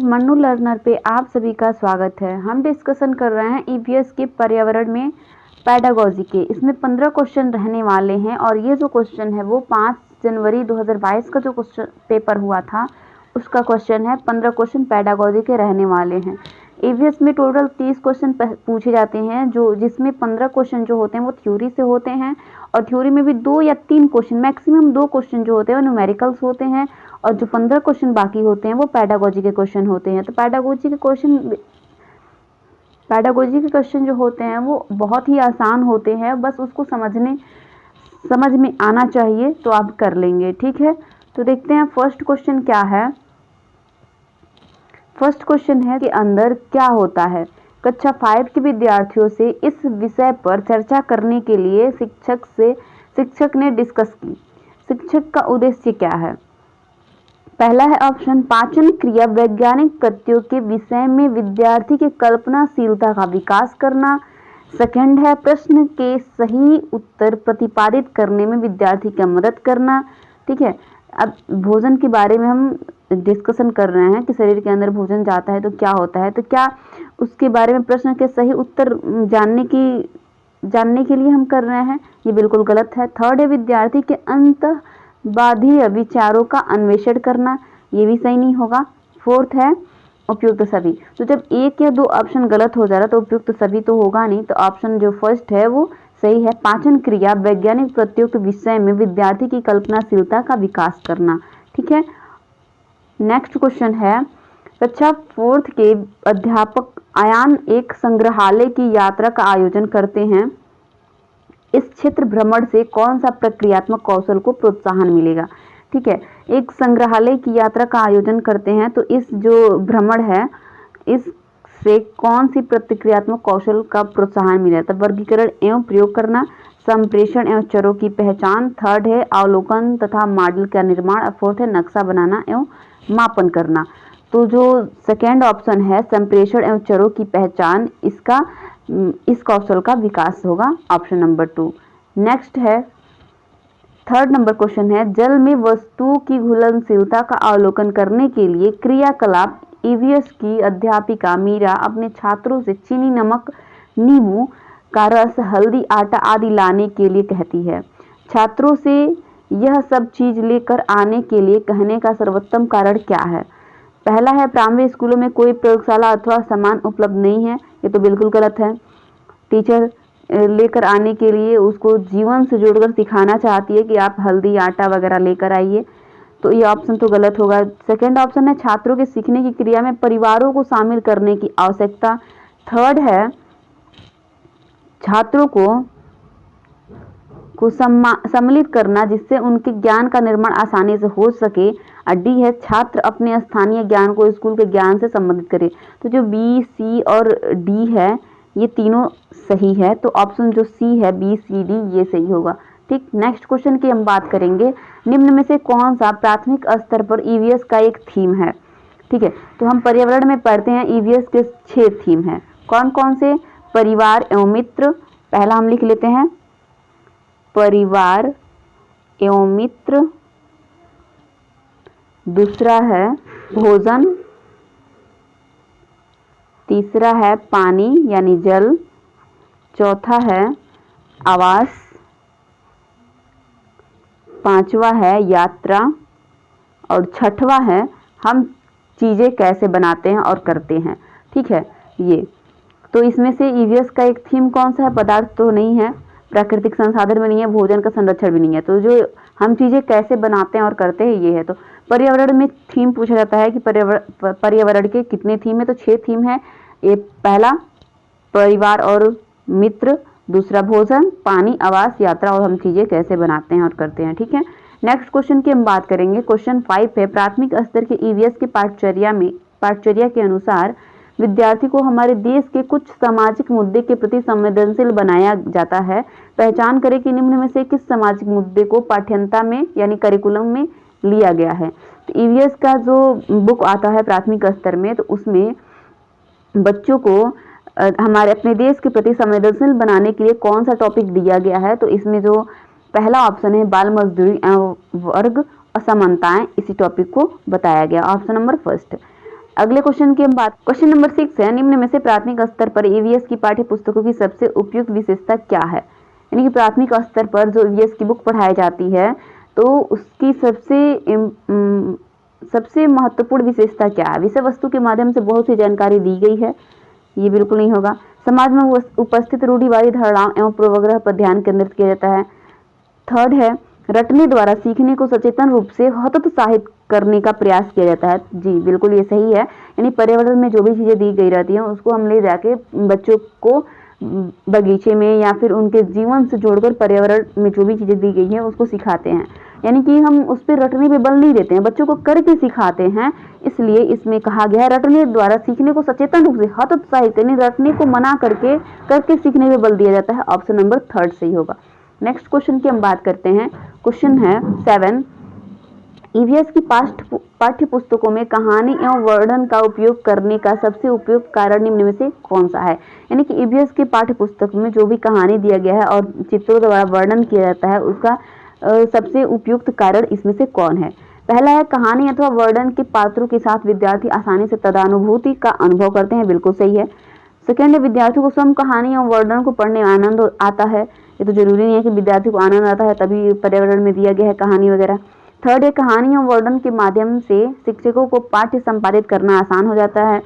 Mannu learner पे आप सभी का स्वागत है। हम डिस्कशन कर रहे हैं ईवीएस के पर्यावरण में पैडागोजी के। इसमें 15 क्वेश्चन रहने वाले हैं और ये जो क्वेश्चन है वो 5 जनवरी 2022 का जो क्वेश्चन पेपर हुआ था उसका क्वेश्चन है। 15 क्वेश्चन पैडागोजी के रहने वाले हैं। ईवीएस में टोटल 30 क्वेश्चन पूछे जाते हैं, जो जिसमें 15 क्वेश्चन जो होते हैं वो थ्योरी से होते हैं और थ्योरी में भी 2 या 3 क्वेश्चन, मैक्सिमम 2 क्वेश्चन जो होते हैं वो न्यूमेरिकल्स होते हैं और जो 15 क्वेश्चन बाकी होते हैं वो पैडागोजी के क्वेश्चन होते हैं। तो पैडागोजी के क्वेश्चन जो होते हैं वो बहुत ही आसान होते हैं, बस उसको समझ में आना चाहिए तो आप कर लेंगे। ठीक है, तो देखते हैं फर्स्ट क्वेश्चन क्या है। फर्स्ट क्वेश्चन है कि अंदर क्या होता है। कक्षा 5 के विद्यार्थियों से इस विषय पर चर्चा करने के लिए शिक्षक ने डिस्कस की। शिक्षक का उद्देश्य क्या है? पहला है ऑप्शन पाचन क्रिया वैज्ञानिक प्रत्ययों के विषय में विद्यार्थी की कल्पनाशीलता का विकास करना। सेकंड है प्रश्न के सही उत्तर प्रतिपादित करने में विद्यार्थी की मदद करना। ठीक है, अब भोजन के बारे में हम डिस्कशन कर रहे हैं कि शरीर के अंदर भोजन जाता है तो क्या होता है, तो क्या उसके बारे में प्रश्न के सही उत्तर जानने के लिए हम कर रहे हैं, ये बिल्कुल गलत है। थर्ड है विद्यार्थी के अंतःबाह्य विचारों का अन्वेषण करना, ये भी सही नहीं होगा। फोर्थ है उपयुक्त सभी। तो जब एक या 2 ऑप्शन गलत हो जा रहा तो उपयुक्त सभी तो होगा नहीं, तो ऑप्शन जो फर्स्ट है वो सही है। पाचन क्रिया वैज्ञानिक प्रत्ययों के विषय में विद्यार्थी की कल्पनाशीलता का विकास करना। ठीक है, नेक्स्ट क्वेश्चन है कक्षा 4 के अध्यापक आयान एक संग्रहालय की यात्रा का आयोजन करते हैं। इस क्षेत्र भ्रमण से कौन सा प्रक्रियात्मक कौशल को प्रोत्साहन मिलेगा? ठीक है, एक संग्रहालय की यात्रा का आयोजन करते हैं तो इस जो भ्रमण है इससे कौन सी प्रतिक्रियात्मक कौशल का प्रोत्साहन मिलेगा? तो वर्गीकरण एवं प्रयोग करना, संप्रेषण एवं चरों की पहचान। थर्ड है अवलोकन तथा मॉडल का निर्माण और फोर्थ है नक्शा बनाना एवं मापन करना। तो जो सेकेंड ऑप्शन है संप्रेषण एवं चरों की पहचान, इस कौशल का विकास होगा, ऑप्शन नंबर 2। नेक्स्ट है थर्ड नंबर क्वेश्चन है जल में वस्तु की घुलनशीलता का अवलोकन करने के लिए क्रियाकलाप ईवीएस की अध्यापिका मीरा अपने छात्रों से चीनी, नमक, नींबू का रस, हल्दी, आटा आदि लाने के लिए कहती है। छात्रों से यह सब चीज लेकर आने के लिए कहने का सर्वोत्तम कारण क्या है? पहला है प्राइमरी स्कूलों में कोई प्रयोगशाला अथवा सामान उपलब्ध नहीं है, ये तो बिल्कुल गलत है। टीचर लेकर आने के लिए उसको जीवन से जोड़कर सिखाना चाहती है कि आप हल्दी, आटा वगैरह लेकर आइए, तो ये ऑप्शन तो गलत होगा। सेकेंड ऑप्शन है छात्रों के सीखने की क्रिया में परिवारों को शामिल करने की आवश्यकता। थर्ड है छात्रों को सम्मिलित करना जिससे उनके ज्ञान का निर्माण आसानी से हो सके। और डी है छात्र अपने स्थानीय ज्ञान को स्कूल के ज्ञान से संबंधित करे। तो जो बी, सी और डी है ये तीनों सही है, तो ऑप्शन जो सी है बी, सी, डी ये सही होगा। ठीक, नेक्स्ट क्वेश्चन की हम बात करेंगे। निम्न में से कौन सा प्राथमिक स्तर पर ईवीएस का एक थीम है? ठीक है, तो हम पर्यावरण में पढ़ते हैं ईवीएस के 6 थीम है। कौन कौन से? परिवार एवं मित्र, पहला हम लिख लेते हैं परिवार एवं मित्र। दूसरा है भोजन। तीसरा है पानी यानी जल। चौथा है आवास। पांचवा है यात्रा और छठवा है हम चीजें कैसे बनाते हैं और करते हैं। ठीक है, ये तो इसमें से ईवीएस का एक थीम कौन सा है? पदार्थ तो नहीं है, प्राकृतिक संसाधन भी नहीं है, भोजन का संरक्षण भी नहीं है, तो जो हम चीजें कैसे बनाते हैं और करते हैं ये है। तो पर्यावरण में थीम पूछा जाता है कि पर्यावरण के कितने थीम है? तो 6 थीम है। ये पहला परिवार और मित्र, दूसरा भोजन, पानी, आवास, यात्रा और हम चीजें कैसे बनाते हैं और करते हैं। ठीक है, नेक्स्ट क्वेश्चन की हम बात करेंगे। क्वेश्चन 5 है प्राथमिक स्तर के ईवीएस के पाठचर्या के अनुसार विद्यार्थी को हमारे देश के कुछ सामाजिक मुद्दे के प्रति संवेदनशील बनाया जाता है। पहचान करें कि निम्न में से किस सामाजिक मुद्दे को पाठ्यक्रम में यानी करिकुलम में लिया गया है। तो ईवीएस का जो बुक आता है प्राथमिक स्तर में, तो उसमें बच्चों को हमारे अपने देश के प्रति संवेदनशील बनाने के लिए कौन सा टॉपिक दिया गया है? तो इसमें जो पहला ऑप्शन है बाल मजदूरी एवं वर्ग असमानताएं, इसी टॉपिक को बताया गया, ऑप्शन नंबर फर्स्ट। अगले क्वेश्चन की हम बात, क्वेश्चन नंबर 6 है, निम्न में से प्राथमिक स्तर पर ईवीएस की पाठ्य पुस्तकों की सबसे उपयुक्त विशेषता क्या है। यानी कि प्राथमिक स्तर पर जो ईवीएस की बुक पढ़ाई जाती है तो उसकी सबसे महत्वपूर्ण विशेषता क्या है। विषय वस्तु के माध्यम से बहुत सी जानकारी दी गई है, ये बिल्कुल नहीं होगा। समाज में उपस्थित रूढ़िवादी धारणाओं एवं पूर्वाग्रह पर ध्यान केंद्रित किया जाता है। थर्ड है, रटने द्वारा सीखने को सचेतन रूप से हतोत्साहित करने का प्रयास किया जाता है। जी बिल्कुल ये सही है। यानी पर्यावरण में जो भी चीजें दी गई रहती हैं उसको हम ले जाके बच्चों को बगीचे में या फिर उनके जीवन से जोड़कर पर्यावरण में जो भी चीजें दी गई हैं उसको सिखाते हैं। यानी कि हम उस पर रटने पे बल नहीं देते हैं, बच्चों को करके सिखाते हैं। इसलिए इसमें कहा गया है रटने द्वारा सीखने को सचेतन रूप से हतोत्साहित, यानी रटने को मना करके सीखने पे बल दिया जाता है। ऑप्शन नंबर 3 सही होगा। नेक्स्ट क्वेश्चन की हम बात करते हैं। क्वेश्चन है 7, ईवीएस की पाठ्य पुस्तकों में कहानी एवं वर्णन का उपयोग करने का सबसे उपयुक्त कारण निम्न में से कौन सा है। यानी कि ईवीएस की पाठ्य पुस्तक में जो भी कहानी दिया गया है और चित्रों द्वारा वर्णन किया जाता है उसका सबसे उपयुक्त कारण इसमें से कौन है। पहला है, कहानी अथवा वर्णन के पात्रों के साथ विद्यार्थी आसानी से तदानुभूति का अनुभव करते हैं, बिल्कुल सही है। सेकेंड है, विद्यार्थियों को स्वयं कहानी और वर्णन को पढ़ने में आनंद आता है। ये तो जरूरी नहीं है कि विद्यार्थी को आनंद आता है तभी पर्यावरण में दिया गया है कहानी वगैरह। थर्ड है, कहानी और वर्णन के माध्यम से शिक्षकों को पाठ्य संपादित करना आसान हो जाता है।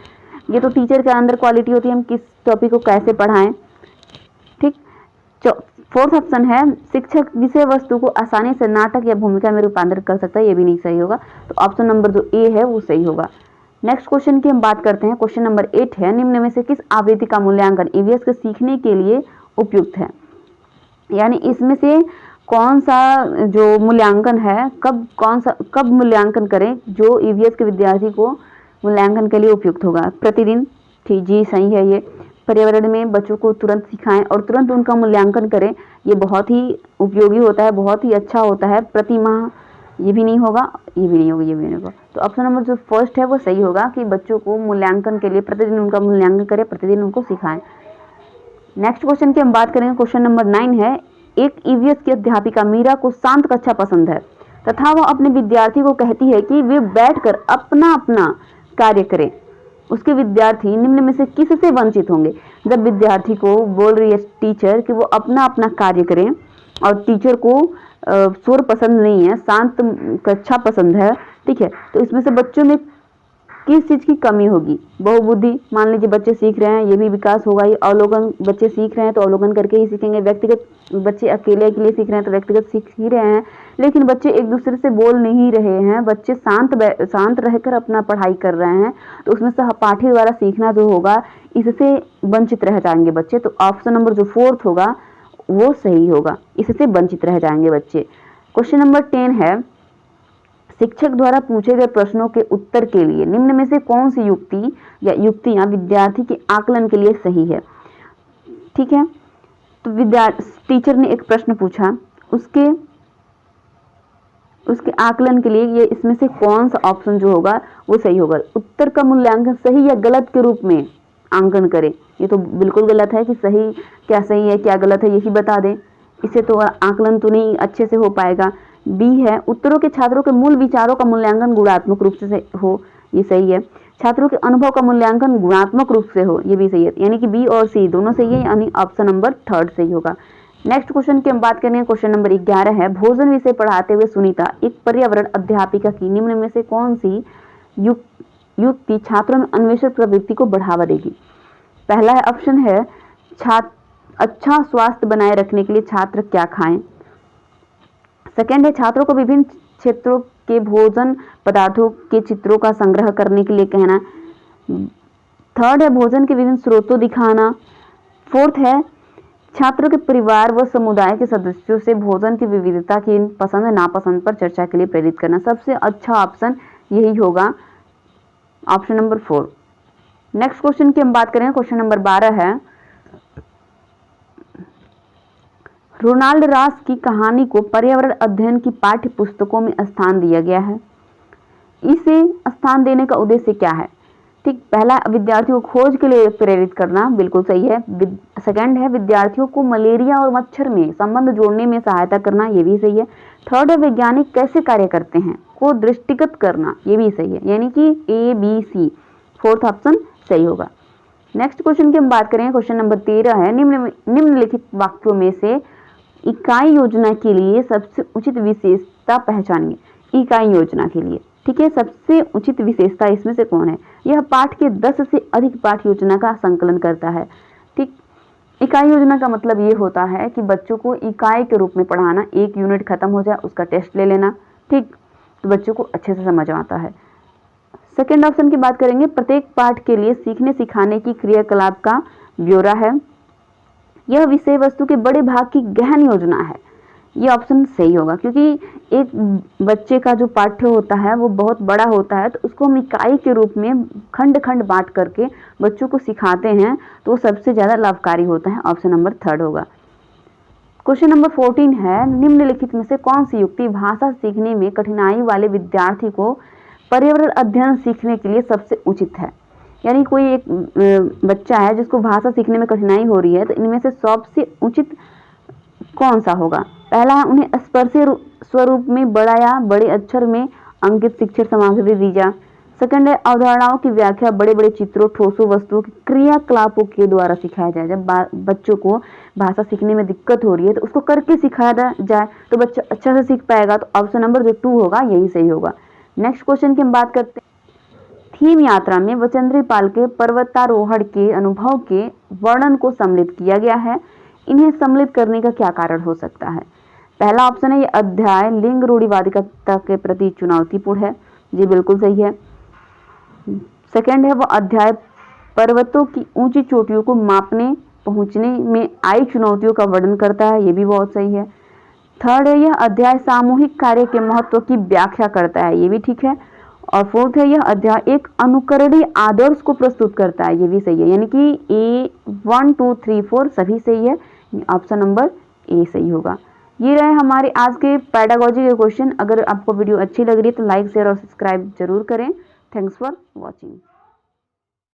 ये तो टीचर के अंदर क्वालिटी होती है, हम किस टॉपिक को कैसे पढ़ाएं। ठीक। फोर्थ ऑप्शन है, शिक्षक विषय वस्तु को आसानी से नाटक या भूमिका में रूपांतरित कर सकता है, ये भी नहीं सही होगा। तो ऑप्शन नंबर जो ए है वो सही होगा। नेक्स्ट क्वेश्चन की हम बात करते हैं। क्वेश्चन नंबर 8 है, निम्न में से किस आवृत्ति का मूल्यांकन ईवीएस के सीखने के लिए उपयुक्त है। यानी इसमें से कौन सा जो मूल्यांकन है, कब मूल्यांकन करें जो ईवीएस के विद्यार्थी को मूल्यांकन के लिए उपयुक्त होगा। प्रतिदिन, ठीक जी सही है ये। पर्यावरण में बच्चों को तुरंत सिखाएं और तुरंत उनका मूल्यांकन करें, ये बहुत ही उपयोगी होता है, बहुत ही अच्छा होता है। प्रति माह, ये भी नहीं होगा, ये भी नहीं होगा, ये भी नहीं होगा। तो ऑप्शन नंबर जो फर्स्ट है वो सही होगा कि बच्चों को मूल्यांकन के लिए प्रतिदिन उनका मूल्यांकन करें, प्रतिदिन उनको सिखाएं। नेक्स्ट क्वेश्चन की हम बात करेंगे। क्वेश्चन नंबर 9 है, एक ईवीएस की अध्यापिका मीरा को शांत कक्षा पसंद है तथा वह अपने विद्यार्थी को कहती है कि वे बैठकर अपना अपना कार्य करें। उसके विद्यार्थी निम्न में से किससे वंचित होंगे। जब विद्यार्थी को बोल रही है टीचर कि वो अपना अपना कार्य करें और टीचर को शोर पसंद नहीं है, शांत कक्षा पसंद है, ठीक है, तो इसमें से बच्चों में किस चीज की कमी होगी। बहुबुद्धि, मान लीजिए बच्चे सीख रहे हैं, ये भी विकास होगा। ये अवलोकन, बच्चे सीख रहे हैं तो अवलोकन करके ही सीखेंगे। व्यक्तिगत, बच्चे अकेले सीख रहे हैं तो व्यक्तिगत सीख ही रहे हैं, लेकिन बच्चे एक दूसरे से बोल नहीं रहे हैं, बच्चे शांत रहकर अपना पढ़ाई कर रहे हैं, तो उसमें सहपाठी द्वारा सीखना जो होगा इससे वंचित रह जाएंगे बच्चे। तो ऑप्शन नंबर जो 4 होगा वो सही होगा, इससे वंचित रह जाएंगे बच्चे। क्वेश्चन नंबर 10 है, शिक्षक द्वारा पूछे गए प्रश्नों के उत्तर के लिए निम्न में से कौन सी युक्ति या युक्तियां विद्यार्थी के आकलन के लिए सही है। ठीक है, तो टीचर ने एक प्रश्न पूछा, उसके आकलन के लिए ये इसमें से कौन सा ऑप्शन जो होगा वो सही होगा। उत्तर का मूल्यांकन सही या गलत के रूप में आंकन करें, ये तो बिल्कुल गलत है कि सही क्या सही है क्या गलत है यही बता दें, इससे तो आकलन तो नहीं अच्छे से हो पाएगा। बी है, उत्तरों के छात्रों के मूल विचारों का मूल्यांकन गुणात्मक रूप से हो, ये सही है। छात्रों के अनुभव का मूल्यांकन गुणात्मक रूप से हो, ये भी सही है। यानी कि बी और सी दोनों सही है, यानी ऑप्शन नंबर 3 सही होगा। नेक्स्ट क्वेश्चन की हम बात करेंगे। क्वेश्चन नंबर 11 है, भोजन विषय पढ़ाते हुए सुनीता एक पर्यावरण अध्यापिका की निम्न में से कौन सी युक्ति छात्रों में अन्वेषण प्रवृत्ति को बढ़ावा देगी। पहला है ऑप्शन है, अच्छा स्वास्थ्य बनाए रखने के लिए छात्र क्या खाएं। सेकेंड है, छात्रों को विभिन्न क्षेत्रों के भोजन पदार्थों के चित्रों का संग्रह करने के लिए कहना। थर्ड है, भोजन के विभिन्न स्रोतों दिखाना। फोर्थ है, छात्रों के परिवार व समुदाय के सदस्यों से भोजन की विविधता की पसंद नापसंद पर चर्चा के लिए प्रेरित करना। सबसे अच्छा ऑप्शन यही होगा, ऑप्शन नंबर 4। नेक्स्ट क्वेश्चन की हम बात करें। क्वेश्चन नंबर 12 है, रोनाल्ड रॉस की कहानी को पर्यावरण अध्ययन की पाठ्य पुस्तकों में स्थान दिया गया है, इसे स्थान देने का उद्देश्य क्या है। ठीक, पहला विद्यार्थियों को खोज के लिए प्रेरित करना, बिल्कुल सही है। सेकंड है, विद्यार्थियों को मलेरिया और मच्छर में संबंध जोड़ने में सहायता करना, ये भी सही है। थर्ड है, वैज्ञानिक कैसे कार्य करते हैं को दृष्टिगत करना, ये भी सही है। यानी कि A, B, C fourth option सही होगा। नेक्स्ट क्वेश्चन की हम बात करें, क्वेश्चन नंबर 13 है, निम्नलिखित वाक्यों में से इकाई योजना के लिए सबसे उचित विशेषता पहचानिए। इकाई योजना के लिए, ठीक है, सबसे उचित विशेषता इसमें से कौन है? यह पाठ के 10 से अधिक पाठ योजना का संकलन करता है। ठीक, इकाई योजना का मतलब ये होता है कि बच्चों को इकाई के रूप में पढ़ाना, एक यूनिट खत्म हो जाए उसका टेस्ट ले लेना, ठीक, तो बच्चों को अच्छे से समझ आता है। सेकेंड ऑप्शन की बात करेंगे, प्रत्येक पाठ के लिए सीखने सिखाने की क्रियाकलाप का ब्यौरा है। यह विषय वस्तु के बड़े भाग की गहन योजना है। ये ऑप्शन सही होगा, क्योंकि एक बच्चे का जो पाठ्य होता है वो बहुत बड़ा होता है, तो उसको हम इकाई के रूप में खंड खंड बांट करके बच्चों को सिखाते हैं, तो वो सबसे ज़्यादा लाभकारी होता है। ऑप्शन नंबर 3 होगा। क्वेश्चन नंबर 14 है, निम्नलिखित में से कौन सी युक्ति भाषा सीखने में कठिनाई वाले विद्यार्थी को पर्यावरण अध्ययन सीखने के लिए सबसे उचित है? यानी कोई एक बच्चा है जिसको भाषा सीखने में कठिनाई हो रही है, तो इनमें से सबसे उचित कौन सा होगा? पहला है, उन्हें स्पर्शीय स्वरूप में बड़ा या बड़े अक्षर में अंकित शिक्षण सामग्री दी जा। सेकंड है, अवधारणाओं की व्याख्या बड़े बड़े चित्रों, ठोसों वस्तुओं के क्रियाकलापों के द्वारा सिखाया जाए। जब बच्चों को भाषा सीखने में दिक्कत हो रही है तो उसको करके सिखाया जाए तो बच्चा अच्छा से सीख पाएगा। तो ऑप्शन नंबर जो 2 होगा यही सही होगा। नेक्स्ट क्वेश्चन की हम बात करते हैं, थीम यात्रा में बचेंद्री पाल के पर्वतारोहण के अनुभव के वर्णन को सम्मिलित किया गया है। इन्हें सम्मिलित करने का क्या कारण हो सकता है? पहला ऑप्शन है, ये अध्याय लिंग रूढ़िवादिता के प्रति चुनौतीपूर्ण है। जी बिल्कुल सही है। सेकंड है, वो अध्याय पर्वतों की ऊंची चोटियों को मापने पहुंचने में आई चुनौतियों का वर्णन करता है। ये भी बहुत सही है। थर्ड है, यह अध्याय सामूहिक कार्य के महत्व की व्याख्या करता है। ये भी ठीक है। और फोर्थ है, यह अध्याय एक अनुकरणीय आदर्श को प्रस्तुत करता है। ये भी सही है। यानी कि ए 1 2 3 4 सभी सही है। ऑप्शन नंबर ए सही होगा। ये रहे हमारे आज के पेडागोजी के क्वेश्चन। अगर आपको वीडियो अच्छी लग रही है तो लाइक शेयर और सब्सक्राइब जरूर करें। Thanks for watching.